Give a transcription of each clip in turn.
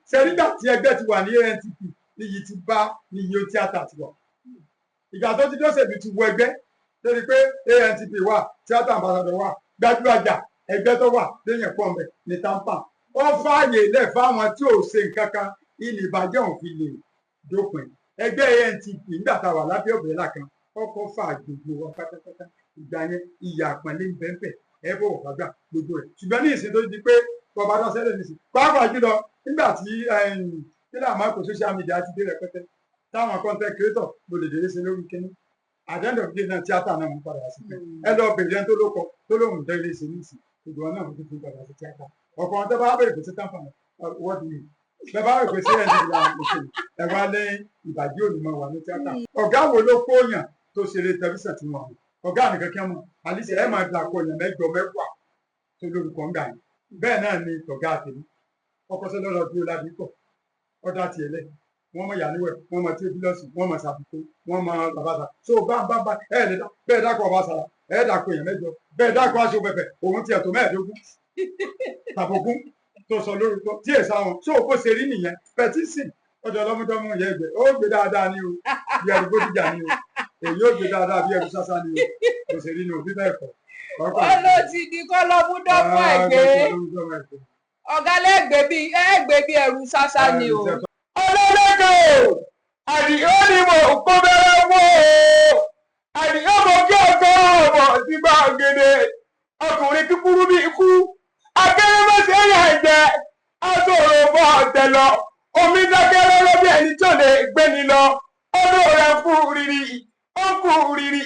ṣe nígbà tí ẹgbẹ́ ti wà ní ANTP níyì ti bá níyì tíátà ti wà ìgbà tó ti dọ́sẹ̀bí ti wọ ẹgbẹ́ lórí pé ANTP wà tíátà ambassador wà gbajúgbajà ẹgbẹ́ tó wà léèyàn pọ̀ mbẹ̀ ní tampa wọ́n fààyè lẹ̀ fáwọn tí ò ṣe nǹkan kan ilé ìbàjẹ́ òun fi lè dópin ẹgbẹ́ ANTP nígbà tá a wà lábẹ́ òbẹ̀là kan kọ́kọ́ fà gbogbo wa pátápátá ìgbà yẹn ìyà àpọ̀nlé ń bẹ́ẹ̀ ẹ bọ̀ wọ̀ gbàgbà gbogbo ẹ̀ ṣùgbọ́n ní ìsìn tó di pé bọ̀bá tó ṣẹlẹ̀ nìsín pàápàá jùlọ nígbà tí kílà máa kó social media ti dé rẹpẹtẹ táwọn content creator mo lè dèrè sí lórí kínní àdéhùn òbí náà tíátà náà mú padà sí pé ẹ lọ bèrè ẹni tó lóko tó lóhùn délé sí nísìn ìgbọ̀n náà mo ti fi padà sí tíátà ọ̀pọ̀ ọ̀n tó bá bèrè pé sí táǹfà wọ́n ti bẹ́ẹ̀ bá rò pé sí ẹni ìlà òṣèlú ẹ wá lé ìbàjẹ́ ònìmọ̀ wà ní tíátà ọ̀gá wo ló kóyàn tó ṣeré tẹlifíṣàn tí wọn ọ̀gá nìkan kí wọn àlìṣe ẹ máa dàpọ̀ èèyàn mẹ́jọ mẹ́wàá tó lórúkọ ń gbà yín bẹ́ẹ̀ náà ni tọ̀gá àtẹ̀mí ọkọ̀ sẹ́lẹ̀ lọ dúró lábí pọ̀ ọ̀dà tiẹ̀ lẹ̀ wọ́n mọ ìyàníwẹ̀ wọ́n mọ tíébílọ̀sì wọ́n mọ ṣàfikún wọ́n mọ bàbàtà so bá ẹ̀ lè dá bẹ́ẹ̀ dákọ̀ ọba sàrà ẹ̀ dàpọ̀ èèyàn mẹ́jọ bẹ́ẹ̀ dákọ̀ aṣọ pẹpẹ òun tiẹ̀ tó mẹ́ẹ̀ẹ́dógún tàbógún tó sọ lórúkọ tí èsà wọn so kó ṣe rí nìyẹn pẹtísìn ọjọ́ ọlọ́mọdọ́mọ yẹ ẹgbẹ́ ó gbé dáadáa ní o bí ẹrù bódìjà ní o èyí ó gbé dáadáa bí ẹrù sásá ní o kò ṣe rí ní òbí bẹ́ẹ̀ kọ́. wọ́n ló ti di kọ́lọ́múdọ́mọ ẹ̀gbẹ́ ọ̀gá lẹ́gbẹ̀ẹ́ bí ẹrù sásá ní o. ọlọ́lẹ́dọ̀ àdìyó ni mo kó bẹ́rẹ̀ wò ó àdìyó mo kí ọ̀gá ọ̀bọ̀ ti gbà gèdè ọkùnrin kíkúrú bí ikú akérèmọ́sẹ̀ yà jẹ́ aṣọ́rò bọ́ ọ̀tẹ̀ lọ omi dákẹ́ lọ́rọ́ bí ẹni tó lè gbé ni lọ ọdún rẹ̀ kú rírì ó kú rírì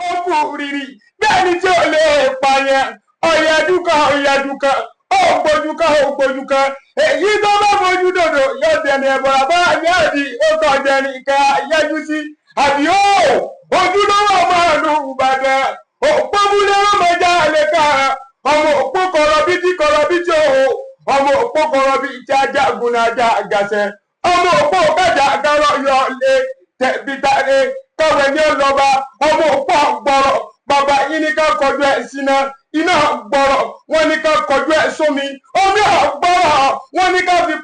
ó kú rírì bí ẹni tí ò lè pààyàn ọ̀yẹ̀dúkan ó gbójúkan èyí tó bá fojú dòdò yóò dẹni ẹ̀bọ̀rà bá yáàdì ó kọ̀ dẹni ìka yẹjú sí àbí ó ojúlówó máa lu Ìbàdàn òpómúlé ọmọjà àlèkà ọmọ òpó kọrọbítí o ọmọ òpó kọrọbítí ajagun ajá àgàṣẹ ọmọ òpó kájà àgàrọ yọ lé tẹbítàrẹ káwé ní ọlọba ọmọ òpó gbọrọ bàbá yín ní ká kọjú ẹ síná iná gbọrọ wọn ní ká kọjú ẹ sómi omi ọgbọrọ wọn ní ká fi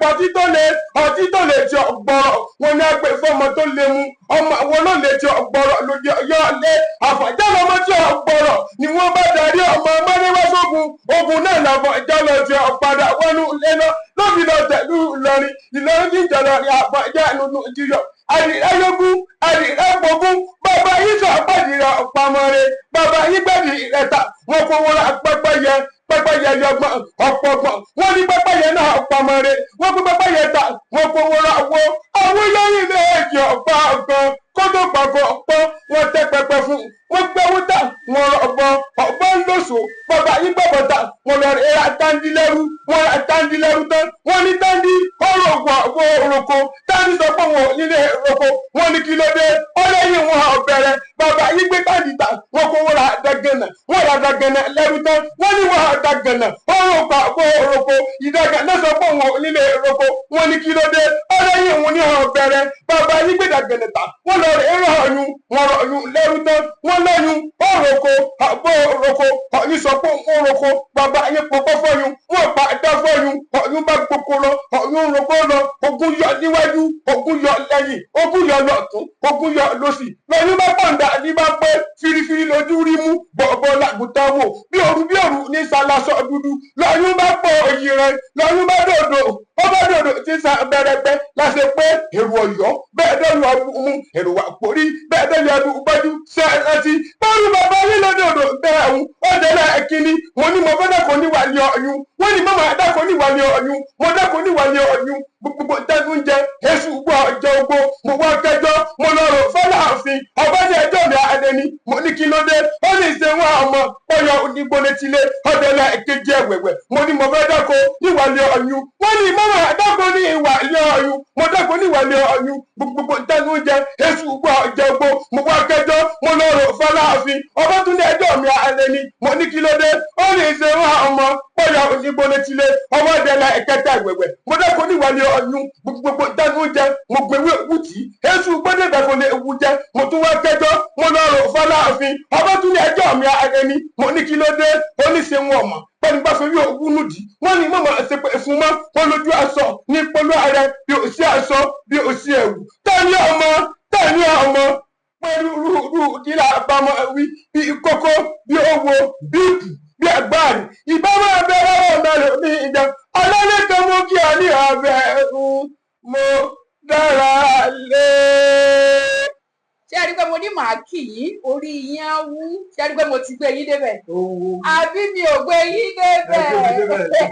ọtí tó lè tí ọgbọrọ wọn ní agbè fọmọ tó lè mu ọmọ wọn ló lè tí ọgbọrọ lójú yọ lé àfọ̀já lọmọ tí ọgbọrọ ni wọn bá darí ọmọ mọ́níwáṣọ́gun ogun náà làfọ̀já lọ tí ọ̀padà wọnú lẹ́nà lóbi lọ tẹ̀lú Ìlọrin jíjọ lọ rí àfọ̀já nínú jíjọ àdìrẹ́yógún àdìrẹ́gbógún bàbá yìí sọ àpàdìrẹ́ ọ̀pamọ́re bàbá yìí gbẹ̀dì ìrẹta wọn kò wọra pẹ́pẹ́yẹ yọgbọ́n ọ̀pọ̀gbọ̀n wọn ní pẹ́pẹ́yẹ náà ọ̀pamọ́re wọn kó pẹ́pẹ́yẹ ta wọn kò wọra wo àwọn yẹ́yìn méjì ọ̀pá ọ̀gbọ́n kótó pàgọ́ ọ̀pọ̀ wọn tẹ́ pẹpẹ fún wọn gbẹ́ wúta wọn rọ̀gbọ́n ọ̀gbọ́n lóṣù bàbá yìí gbẹ̀bọ̀ta wọn lọ rí ra tandilẹ́rú wọn ra tandilẹ́rú tán wọn ní tandi ọ̀rọ̀ ògùn àgbo òròkó tandi sọ pé wọn ò nílé òròkó wọn ní kí ló dé ọlẹ́yìn wọn ọ̀bẹ̀rẹ̀ bàbá yìí gbé tandi ta wọn kó wọn ra dàgànà wọn ra dàgànà lẹ́rú tán wọn ní wọn dàgànà ọ̀rọ̀ ògùn àgbo òròkó ìdàgànà sọ pé wọn ò nílé òròkó wọn ní kí ló dé ọlẹ́yìn wọn ní ọ̀bẹ̀rẹ̀ bàbá yìí gbé dàgànà ta wọn lọ rí rọ̀ọ̀yún wọn rọ̀ọ̀yún lẹ́rú tán wọn lọ́yún òròkó àgbo òròkó ọ̀yún sọ pé òròkó bàbá yìí pọ̀pọ̀ fọ́yún wọn pa ẹ̀dá fọ́yún ọ̀yún bá gbogbo lọ ọ̀yún rògbò lọ ogun yọ níwájú ogun yọ lẹ́yìn ogun yọ lọ́tún ogun yọ lọ́sì lọ́yún bá pọ̀ǹda ní bá pẹ́ firifiri lójú rí mú bọ̀bọ̀ làgùtàn wò bí òru ní salasọ dúdú lọ́yún bá pọ̀ òyì rẹ̀ lọ́yún bá dòdò ó bá dòdò tí sa bẹ̀rẹ̀pẹ̀ láṣẹ pé èrò Ọ̀yọ́ bẹ́ẹ̀ dẹ́nu ọ̀gbùn èrò àpòrí bẹ́ẹ̀ dẹ́nu ọdún gbájú sẹ́ẹ̀rẹ́tì bọ́ọ̀lù bàbá yín lọ́dọ̀dọ̀ bẹ́ẹ̀ ọ̀hún ó dẹ́lẹ̀ ẹ̀kíní mo ní mo fẹ́ dẹ́kun níwàlẹ̀ ọ̀yún wọ́n ní mọ́mọ́ dákun níwàlẹ̀ ọ̀yún mo dákun níwàlẹ̀ ọ̀yún gbogbo tẹ́gùn jẹ èṣù gbọ́ ọjọ́ ogbó mo wá kẹjọ́ mo lọ rò fọláàfin ọba ní ẹjọ́ mi àdẹni mo ní kí ló dé ó ní ṣe wọn ọmọ ọyọ onígbólétílé ọdẹlẹ kejì ẹwẹwẹ mo ní mo fẹ́ dákun níwàlẹ̀ ọ̀yún wọ́n ní mọ́mọ́ dákun ní ìwàlẹ̀ ọ̀yún mo dákun níwàlẹ̀ ọ̀yún gbogbo tẹ́gùn jẹ èṣù gbọ́ ọjọ́ ogbó mo wá kẹjọ́ mo lọ rò fọláàfin ọba tún ní ẹjọ́ mi àdẹni mo ní kí ló dé ó ní ṣe wọn ọmọ ọyọ onígbólétílé ọwọ́ ọdẹlẹ kẹta ẹwẹwẹ mo dákun níwàlẹ̀ ọ̀yún gbogbo tẹ́gùn jẹ mo gbẹ̀wé wùtí èṣù gbọ́dọ̀ ìbẹ̀fọ́ lè wù jẹ mo tún wá kẹjọ́ mo lọ rò fọláàfin ọba tún ní ẹjọ́ mi àdẹni mo ní kí ló dé ó ní ṣe wọn ọmọ pẹ́ni bá sọ yóò wúnú dì wọ́n ní mọ̀mọ́ ṣe pé fún mọ́ wọn lójú aṣọ ní polú ààrẹ bí ò sí aṣọ bí ò sí ẹ̀wù tani ọmọ pẹ̀lú rúurú ìlà àbámọ́ wí bí kókó bí owó bí ìpù bí àgbáàrí ìbámu ẹgbẹ́ ọwọ́ mẹ́rin ní ìjà ọlọ́lẹ́ kan mú kí ọ ní ọbẹ̀ mo dára lé. ṣé ẹ rí i pé mo ní màá kì í orí yín á wú ṣé ẹ rí i pé mo ti gbé yín débẹ̀ àbí mi ò gbé yín débẹ̀.